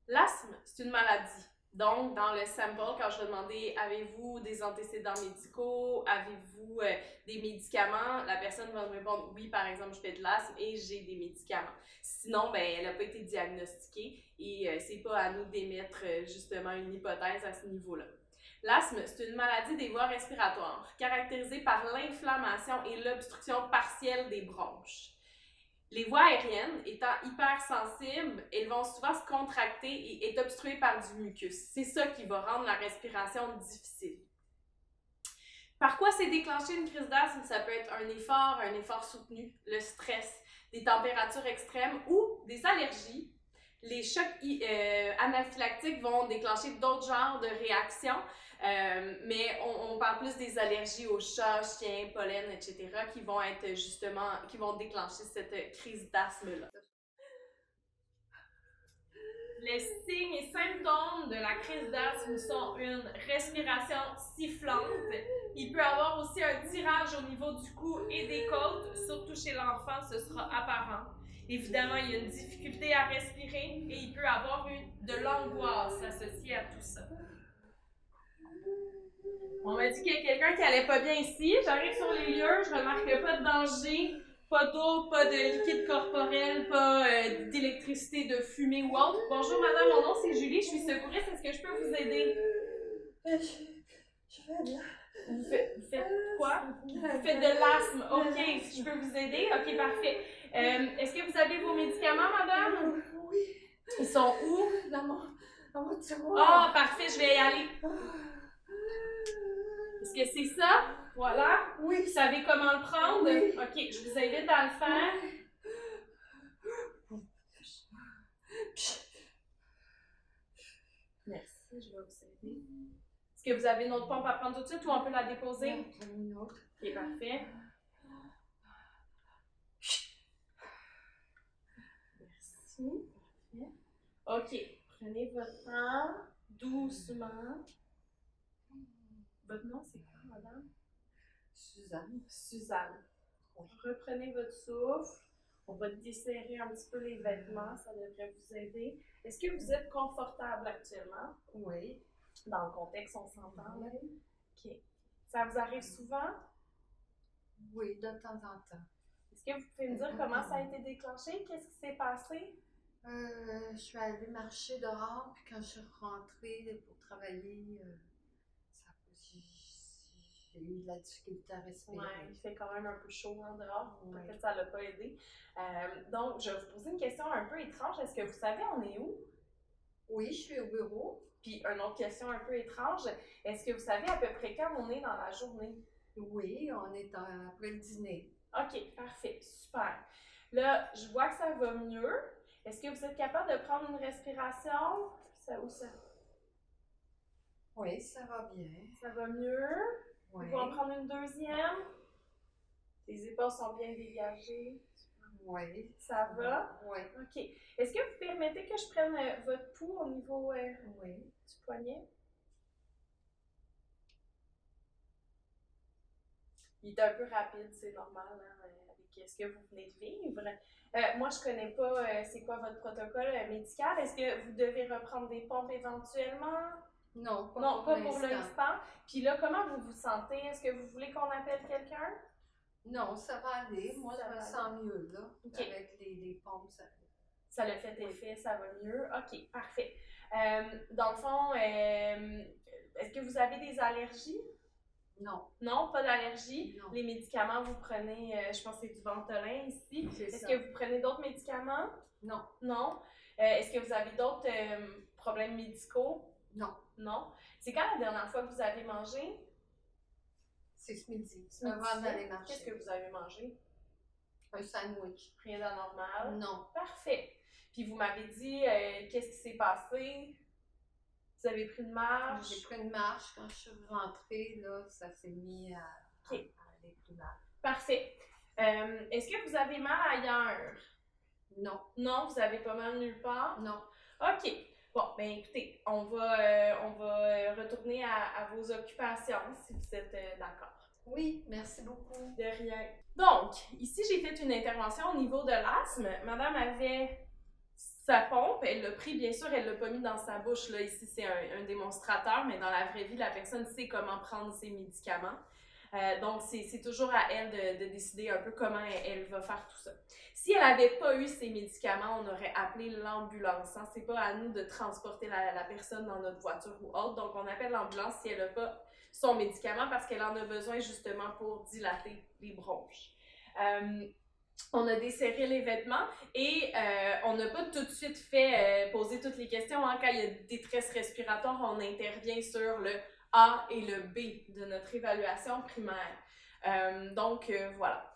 L'asthme, c'est une maladie. Donc, dans le sample, quand je vais demander avez-vous des antécédents médicaux, avez-vous des médicaments, la personne va me répondre oui, par exemple, je fais de l'asthme et j'ai des médicaments. Sinon, ben, elle n'a pas été diagnostiquée et c'est pas à nous d'émettre justement une hypothèse à ce niveau-là. L'asthme, c'est une maladie des voies respiratoires caractérisée par l'inflammation et l'obstruction partielle des bronches. Les voies aériennes, étant hypersensibles, elles vont souvent se contracter et être obstruées par du mucus. C'est ça qui va rendre la respiration difficile. Par quoi s'est déclenchée une crise d'asthme? Ça peut être un effort soutenu, le stress, des températures extrêmes ou des allergies. Les chocs anaphylactiques vont déclencher d'autres genres de réactions, mais on parle plus des allergies aux chats, chiens, pollen, etc., qui vont être justement, qui vont déclencher cette crise d'asthme-là. Les signes et symptômes de la crise d'asthme sont une respiration sifflante. Il peut y avoir aussi un tirage au niveau du cou et des côtes, surtout chez l'enfant, ce sera apparent. Évidemment, il y a une difficulté à respirer et il peut y avoir de l'angoisse associée à tout ça. On m'a dit qu'il y a quelqu'un qui allait pas bien ici. J'arrive sur les lieux, je remarque pas de danger, pas d'eau, pas de liquide corporel, pas d'électricité, de fumée ou autre. Bonjour madame, mon nom c'est Julie, je suis secouriste, est-ce que je peux vous aider? Je fais de la... Vous faites quoi? Vous faites de l'asthme, ok, je peux vous aider? Ok, parfait. Est-ce que vous avez vos médicaments madame? Oui. Ils sont où? Dans mon tiroir. Ah, parfait, je vais y aller. Est-ce que c'est ça? Voilà. Oui. Vous savez comment le prendre? Oui. Ok, je vous invite à le faire. Merci, je vais vous aider. Est-ce que vous avez une autre pompe à prendre tout de suite ou on peut la déposer? Une autre. Ok, parfait. Merci. Parfait. Ok, prenez votre temps, doucement. Votre nom, c'est quoi, madame? Suzanne. Suzanne. Reprenez votre souffle. On va desserrer un petit peu les vêtements, ça devrait vous aider. Est-ce que vous êtes confortable actuellement? Oui. Dans le contexte, on s'entend, là? Oui. OK. Ça vous arrive souvent? Oui, de temps en temps. Est-ce que vous pouvez me dire comment ça a été déclenché? Qu'est-ce qui s'est passé? Je suis allée marcher dehors, puis quand je suis rentrée pour travailler, j'ai eu de la difficulté à respirer. Ouais, il fait quand même un peu chaud en dehors. Ouais. Peut-être que ça l'a pas aidé. Donc, je vais vous poser une question un peu étrange. Est-ce que vous savez, on est où? Oui, je suis au bureau. Puis, une autre question un peu étrange. Est-ce que vous savez à peu près quand on est dans la journée? Oui, on est après le dîner. OK, parfait, super. Là, je vois que ça va mieux. Est-ce que vous êtes capable de prendre une respiration? Ça ou ça? Oui, ça va bien. Ça va mieux. Oui. Vous pouvez en prendre une deuxième. Les épaules sont bien dégagées. Oui. Ça va? Oui. OK. Est-ce que vous permettez que je prenne votre pouls au niveau Oui. du poignet? Il est un peu rapide, c'est normal, hein, avec ce que vous venez de vivre. Moi, je connais pas c'est quoi votre protocole médical. Est-ce que vous devez reprendre des pompes éventuellement? Non, Non, pas pour l'instant. Puis là, comment vous vous sentez? Est-ce que vous voulez qu'on appelle quelqu'un? Non, ça va aller. Moi, Ça je me va sens mieux, là. OK. Avec les pompes, ça Ça l'a fait effet, ça va mieux. OK, parfait. Dans le fond, est-ce que vous avez des allergies? Non. Non, pas d'allergie. Non. Les médicaments, vous prenez, je pense que c'est du Ventolin ici. Est-ce ça. que vous prenez d'autres médicaments? Non. Non. Est-ce que vous avez d'autres problèmes médicaux? Non. Non. C'est quand la dernière fois que vous avez mangé? C'est ce midi. Ce midi. Avant d'aller marcher. Qu'est-ce que vous avez mangé? Un sandwich. Rien d'anormal? Non. Parfait. Puis vous m'avez dit, qu'est-ce qui s'est passé? Vous avez pris une marche? J'ai pris une marche. Quand je suis rentrée, là, ça s'est mis à aller plus mal. Parfait. Est-ce que vous avez mal ailleurs? Non. Non, vous avez pas mal nulle part? Non. OK. Bon, ben écoutez, on va retourner à vos occupations si vous êtes d'accord. Oui, merci beaucoup. De rien. Donc, ici, j'ai fait une intervention au niveau de l'asthme. Madame avait sa pompe, elle l'a pris, bien sûr, elle l'a pas mis dans sa bouche. Là, ici, c'est un démonstrateur, mais dans la vraie vie, la personne sait comment prendre ses médicaments. Donc, c'est toujours à elle de décider un peu comment elle va faire tout ça. Si elle n'avait pas eu ces médicaments, on aurait appelé l'ambulance. Hein? C'est pas à nous de transporter la personne dans notre voiture ou autre. Donc, on appelle l'ambulance si elle n'a pas son médicament parce qu'elle en a besoin justement pour dilater les bronches. On a desserré les vêtements et on n'a pas tout de suite fait poser toutes les questions. Hein? Quand il y a détresse respiratoire, on intervient sur le A et le B de notre évaluation primaire. Donc, voilà.